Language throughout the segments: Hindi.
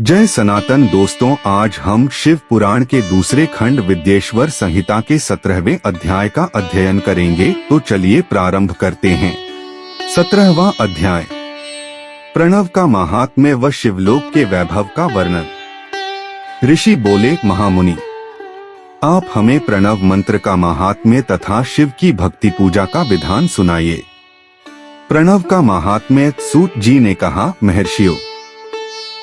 जय सनातन दोस्तों, आज हम शिव पुराण के दूसरे खंड विद्येश्वर संहिता के 17वें अध्याय का अध्ययन करेंगे। तो चलिए प्रारंभ करते हैं। 17वां अध्याय, प्रणव का महात्म्य व शिवलोक के वैभव का वर्णन। ऋषि बोले, महामुनि, आप हमें प्रणव मंत्र का महात्म्य तथा शिव की भक्ति पूजा का विधान सुनाइए। प्रणव का महात्म्य। सूत जी ने कहा, महर्षियों,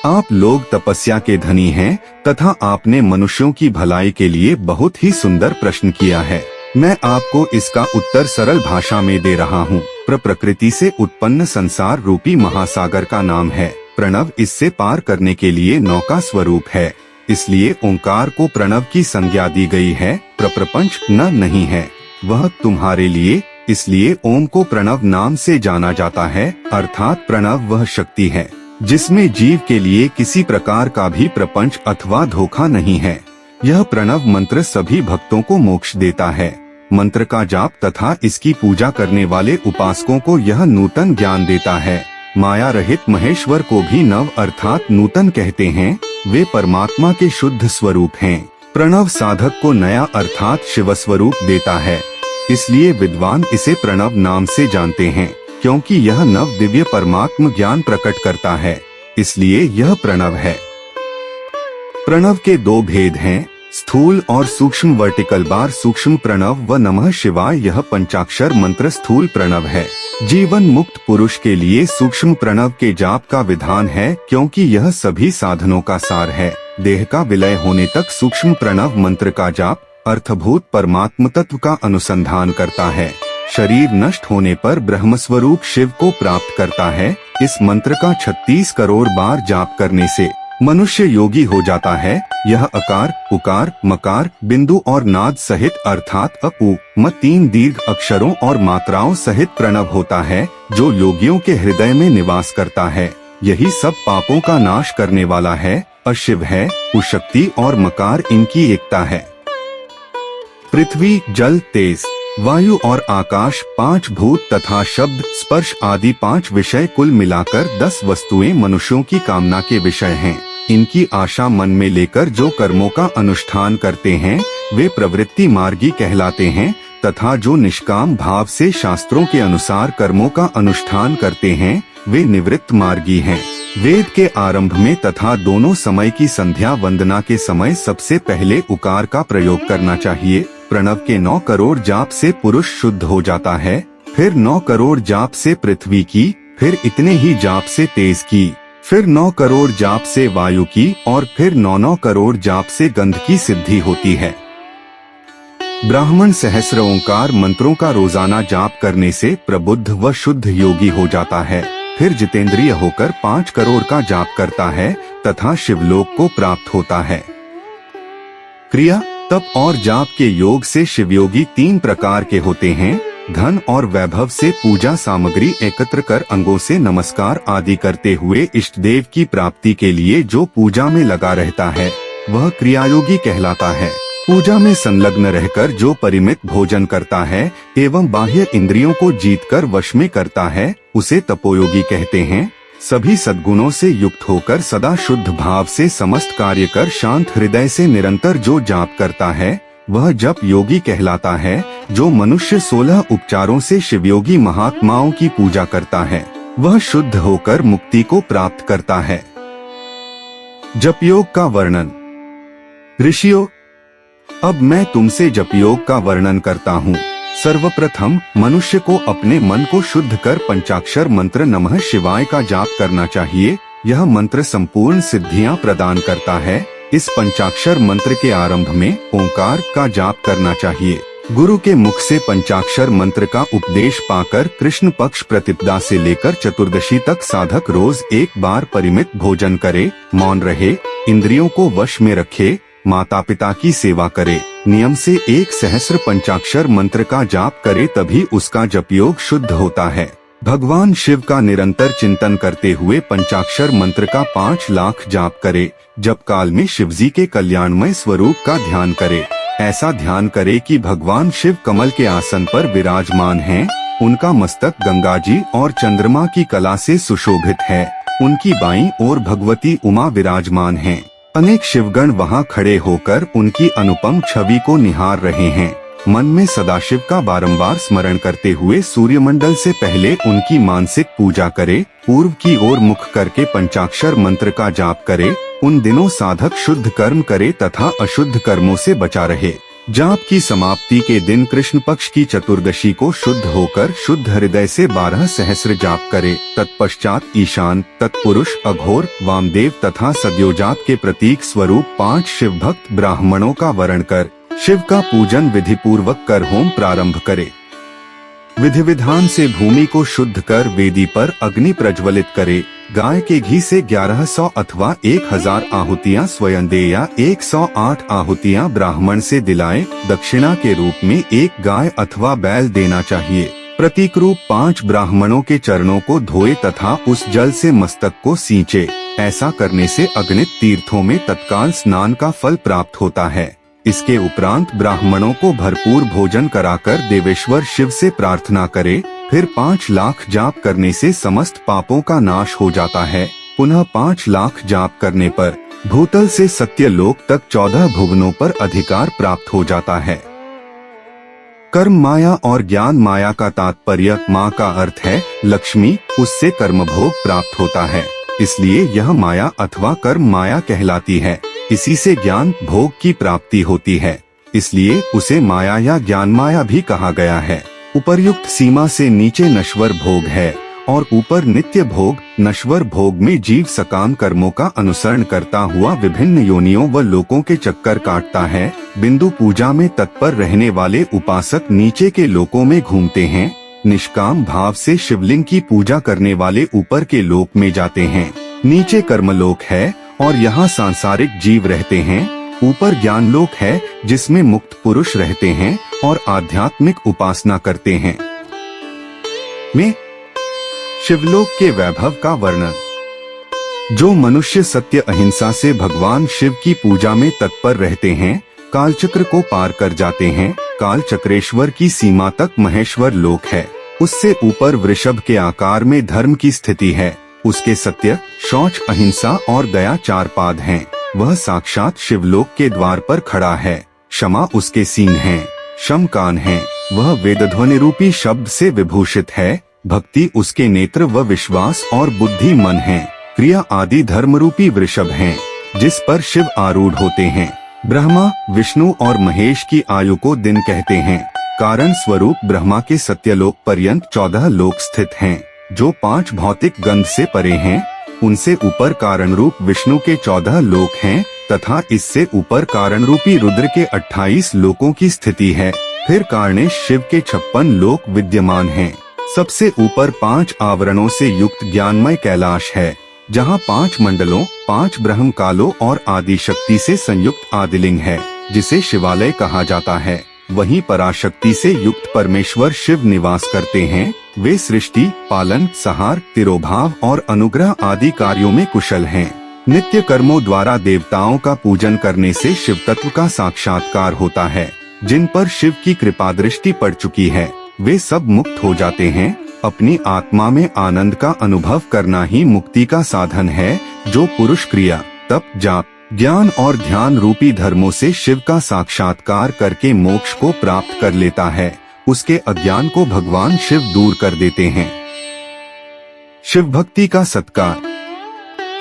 आप लोग तपस्या के धनी हैं तथा आपने मनुष्यों की भलाई के लिए बहुत ही सुंदर प्रश्न किया है। मैं आपको इसका उत्तर सरल भाषा में दे रहा हूँ। प्रकृति से उत्पन्न संसार रूपी महासागर का नाम है प्रणव। इससे पार करने के लिए नौका स्वरूप है, इसलिए ओंकार को प्रणव की संज्ञा दी गई है। प्रपंच न नहीं है, वह तुम्हारे लिए, इसलिए ओम को प्रणव नाम से जाना जाता है। अर्थात प्रणव वह शक्ति है जिसमें जीव के लिए किसी प्रकार का भी प्रपंच अथवा धोखा नहीं है। यह प्रणव मंत्र सभी भक्तों को मोक्ष देता है। मंत्र का जाप तथा इसकी पूजा करने वाले उपासकों को यह नूतन ज्ञान देता है। माया रहित महेश्वर को भी नव अर्थात नूतन कहते हैं। वे परमात्मा के शुद्ध स्वरूप हैं। प्रणव साधक को नया अर्थात शिव स्वरूप देता है, इसलिए विद्वान इसे प्रणव नाम से जानते हैं। क्योंकि यह नव दिव्य परमात्म ज्ञान प्रकट करता है, इसलिए यह प्रणव है। प्रणव के दो भेद हैं, स्थूल और सूक्ष्म। वर्टिकल बार सूक्ष्म प्रणव व नमः शिवाय यह पंचाक्षर मंत्र स्थूल प्रणव है। जीवन मुक्त पुरुष के लिए सूक्ष्म प्रणव के जाप का विधान है, क्योंकि यह सभी साधनों का सार है। देह का विलय होने तक सूक्ष्म प्रणव मंत्र का जाप अर्थभूत परमात्म तत्व का अनुसंधान करता है। शरीर नष्ट होने पर ब्रह्मस्वरूप शिव को प्राप्त करता है। इस मंत्र का 36 करोड़ बार जाप करने से मनुष्य योगी हो जाता है। यह अकार, उकार, मकार, बिंदु और नाद सहित अर्थात अ, उ, म 3 दीर्घ अक्षरों और मात्राओं सहित प्रणव होता है, जो योगियों के हृदय में निवास करता है। यही सब पापों का नाश करने वाला है। अशिव है, उशक्ति और मकार इनकी एकता है। पृथ्वी, जल, तेज, वायु और आकाश 5 भूत तथा शब्द, स्पर्श आदि 5 विषय कुल मिलाकर 10 वस्तुएं मनुष्यों की कामना के विषय हैं। इनकी आशा मन में लेकर जो कर्मों का अनुष्ठान करते हैं वे प्रवृत्ति मार्गी कहलाते हैं, तथा जो निष्काम भाव से शास्त्रों के अनुसार कर्मों का अनुष्ठान करते हैं वे निवृत्त मार्गी हैं। वेद के आरंभ में तथा दोनों समय की संध्या वंदना के समय सबसे पहले उकार का प्रयोग करना चाहिए। प्रणव के 9 करोड़ जाप से पुरुष शुद्ध हो जाता है, फिर 9 करोड़ जाप से पृथ्वी की, फिर इतने ही जाप से तेज की, फिर 9 करोड़ जाप से वायु की और फिर 9 करोड़ जाप से गंध की सिद्धि होती है। ब्राह्मण सहस्र ओंकार मंत्रों का रोजाना जाप करने से प्रबुद्ध व शुद्ध योगी हो जाता है। फिर जितेंद्रिय होकर 5 करोड़ का जाप करता है तथा शिवलोक को प्राप्त होता है। क्रिया, तप और जाप के योग से शिवयोगी 3 प्रकार के होते हैं। धन और वैभव से पूजा सामग्री एकत्र कर अंगों से नमस्कार आदि करते हुए इष्ट देव की प्राप्ति के लिए जो पूजा में लगा रहता है वह क्रियायोगी कहलाता है। पूजा में संलग्न रहकर जो परिमित भोजन करता है एवं बाह्य इंद्रियों को जीतकर वश में करता है उसे तपोयोगी कहते हैं। सभी सद्गुणों से युक्त होकर सदा शुद्ध भाव से समस्त कार्य कर शांत हृदय से निरंतर जो जाप करता है वह जप योगी कहलाता है। जो मनुष्य 16 उपचारों से शिवयोगी महात्माओं की पूजा करता है वह शुद्ध होकर मुक्ति को प्राप्त करता है। जपयोग का वर्णन। ऋषियों, अब मैं तुमसे जपयोग का वर्णन करता हूँ। सर्वप्रथम मनुष्य को अपने मन को शुद्ध कर पंचाक्षर मंत्र नमः शिवाय का जाप करना चाहिए। यह मंत्र संपूर्ण सिद्धियां प्रदान करता है। इस पंचाक्षर मंत्र के आरंभ में ओंकार का जाप करना चाहिए। गुरु के मुख से पंचाक्षर मंत्र का उपदेश पाकर कृष्ण पक्ष प्रतिपदा से लेकर चतुर्दशी तक साधक रोज एक बार परिमित भोजन करे, मौन रहे, इंद्रियों को वश में रखे, माता पिता की सेवा करे, नियम से 1 सहस्र पंचाक्षर मंत्र का जाप करे, तभी उसका जपयोग शुद्ध होता है। भगवान शिव का निरंतर चिंतन करते हुए पंचाक्षर मंत्र का 5 लाख जाप करे। जप काल में शिवजी के कल्याणमय स्वरूप का ध्यान करे। ऐसा ध्यान करे कि भगवान शिव कमल के आसन पर विराजमान हैं, उनका मस्तक गंगा जी और चंद्रमा की कला से सुशोभित है। उनकी बाईं ओर भगवती उमा विराजमान हैं। अनेक शिवगण वहां खड़े होकर उनकी अनुपम छवि को निहार रहे हैं। मन में सदाशिव का बारंबार स्मरण करते हुए सूर्यमंडल से पहले उनकी मानसिक पूजा करे। पूर्व की ओर मुख करके पंचाक्षर मंत्र का जाप करे। उन दिनों साधक शुद्ध कर्म करे तथा अशुद्ध कर्मों से बचा रहे। जाप की समाप्ति के दिन कृष्ण पक्ष की चतुर्दशी को शुद्ध होकर शुद्ध हृदय से 12 सहस्र जाप करे। तत्पश्चात ईशान, तत्पुरुष, अघोर, वामदेव तथा सद्योजात के प्रतीक स्वरूप 5 शिव भक्त ब्राह्मणों का वर्ण कर शिव का पूजन विधि पूर्वक कर होम प्रारंभ करे। विधि विधान से भूमि को शुद्ध कर वेदी पर अग्नि प्रज्वलित करे। गाय के घी से 1100 अथवा 1000 आहुतियां स्वयं दे या 108 आहुतियां ब्राह्मण से दिलाए। दक्षिणा के रूप में 1 गाय अथवा बैल देना चाहिए। प्रतीक रूप 5 ब्राह्मणों के चरणों को धोए तथा उस जल से मस्तक को सींचे। ऐसा करने से अगणित तीर्थों में तत्काल स्नान का फल प्राप्त होता है। इसके उपरांत ब्राह्मणों को भरपूर भोजन कराकर देवेश्वर शिव से प्रार्थना करे। फिर 5 लाख जाप करने से समस्त पापों का नाश हो जाता है। पुनः 5 लाख जाप करने पर भूतल से सत्यलोक तक 14 भुवनों पर अधिकार प्राप्त हो जाता है। कर्म माया और ज्ञान माया का तात्पर्य माँ का अर्थ है लक्ष्मी, उससे कर्म भोग प्राप्त होता है, इसलिए यह माया अथवा कर्म माया कहलाती है। इसी से ज्ञान भोग की प्राप्ति होती है, इसलिए उसे माया या ज्ञान माया भी कहा गया है। उपर्युक्त सीमा से नीचे नश्वर भोग है और ऊपर नित्य भोग। नश्वर भोग में जीव सकाम कर्मों का अनुसरण करता हुआ विभिन्न योनियों व लोकों के चक्कर काटता है। बिंदु पूजा में तत्पर रहने वाले उपासक नीचे के लोकों में घूमते हैं। निष्काम भाव से शिवलिंग की पूजा करने वाले ऊपर के लोक में जाते हैं। नीचे कर्मलोक है और यहाँ सांसारिक जीव रहते हैं। ऊपर ज्ञान लोक है जिसमें मुक्त पुरुष रहते हैं और आध्यात्मिक उपासना करते हैं। में शिवलोक के वैभव का वर्णन। जो मनुष्य सत्य अहिंसा से भगवान शिव की पूजा में तत्पर रहते हैं, कालचक्र को पार कर जाते हैं। कालचक्रेश्वर की सीमा तक महेश्वर लोक है। उससे ऊपर वृषभ के आकार में धर्म की स्थिति है। उसके सत्य, शौच, अहिंसा और दया 4 पाद हैं। वह साक्षात शिवलोक के द्वार पर खड़ा है। क्षमा उसके सींग हैं, शम कान हैं। वह वेदध्वनि रूपी शब्द से विभूषित है। भक्ति उसके नेत्र व विश्वास और बुद्धि मन है। क्रिया आदि धर्म रूपी वृषभ हैं, जिस पर शिव आरूढ़ होते हैं। ब्रह्मा, विष्णु और महेश की आयु को दिन कहते हैं। कारण स्वरूप ब्रह्मा के सत्यलोक पर्यंत 14 लोक स्थित हैं, जो 5 भौतिक गंध से परे हैं। उनसे ऊपर कारण रूप विष्णु के 14 लोक हैं तथा इससे ऊपर कारण रूपी रुद्र के 28 लोकों की स्थिति है। फिर कारणेश शिव के 56 लोक विद्यमान हैं। सबसे ऊपर 5 आवरणों से युक्त ज्ञानमय कैलाश है, जहाँ 5 मंडलों, 5 ब्रह्म कालों और आदि शक्ति से संयुक्त आदिलिंग है, जिसे शिवालय कहा जाता है। वहीं पराशक्ति से युक्त परमेश्वर शिव निवास करते हैं। वे सृष्टि, पालन, संहार, तिरोभाव और अनुग्रह आदि कार्यों में कुशल हैं। नित्य कर्मों द्वारा देवताओं का पूजन करने से शिव तत्व का साक्षात्कार होता है। जिन पर शिव की कृपा दृष्टि पड़ चुकी है, वे सब मुक्त हो जाते हैं। अपनी आत्मा में आनंद का अनुभव करना ही मुक्ति का साधन है। जो पुरुष क्रिया, तप, जाप, ज्ञान और ध्यान रूपी धर्मों से शिव का साक्षात्कार करके मोक्ष को प्राप्त कर लेता है, उसके अज्ञान को भगवान शिव दूर कर देते हैं। शिव भक्ति का सत्कार।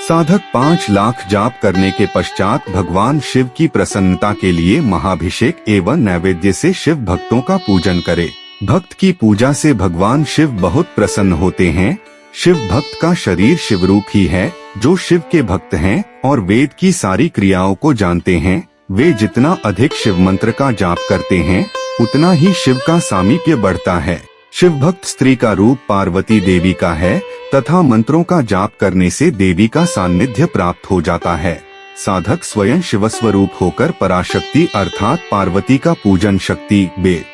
साधक 5 लाख जाप करने के पश्चात भगवान शिव की प्रसन्नता के लिए महाभिषेक एवं नैवेद्य से शिव भक्तों का पूजन करे। भक्त की पूजा से भगवान शिव बहुत प्रसन्न होते हैं। शिव भक्त का शरीर शिवरूप ही है। जो शिव के भक्त हैं और वेद की सारी क्रियाओं को जानते हैं, वे जितना अधिक शिव मंत्र का जाप करते हैं, उतना ही शिव का सामीप्य बढ़ता है। शिव भक्त स्त्री का रूप पार्वती देवी का है तथा मंत्रों का जाप करने से देवी का सान्निध्य प्राप्त हो जाता है। साधक स्वयं शिवस्वरूप होकर पराशक्ति अर्थात पार्वती का पूजन शक्ति, बेल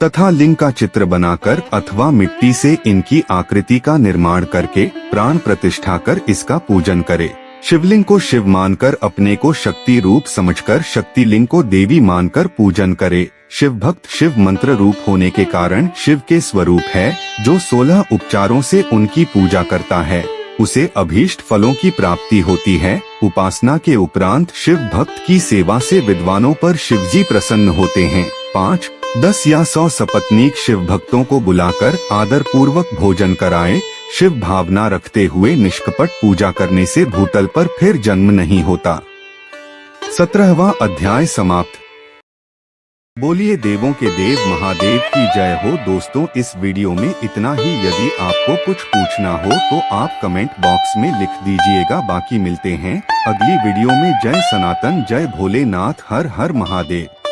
तथा लिंग का चित्र बनाकर अथवा मिट्टी से इनकी आकृति का निर्माण करके प्राण प्रतिष्ठा कर इसका पूजन करे। शिवलिंग को शिव मानकर अपने को शक्ति रूप समझकर शक्तिलिंग को देवी मानकर पूजन करे। शिव भक्त शिव मंत्र रूप होने के कारण शिव के स्वरूप है, जो 16 उपचारों से उनकी पूजा करता है। उसे अभीष्ट फलों की प्राप्ति होती है। उपासना के उपरांत शिव भक्त की सेवा से विद्वानों पर शिवजी प्रसन्न होते हैं। 5, 10 या 100 सपत्नीक शिव भक्तों को बुलाकर आदर पूर्वक भोजन कराएं। शिव भावना रखते हुए निष्कपट पूजा करने से भूतल पर फिर जन्म नहीं होता। 17वां अध्याय समाप्त। बोलिए देवों के देव महादेव की जय हो। दोस्तों, इस वीडियो में इतना ही। यदि आपको कुछ पूछना हो तो आप कमेंट बॉक्स में लिख दीजिएगा। बाकी मिलते हैं अगली वीडियो में। जय सनातन, जय भोलेनाथ, हर हर महादेव।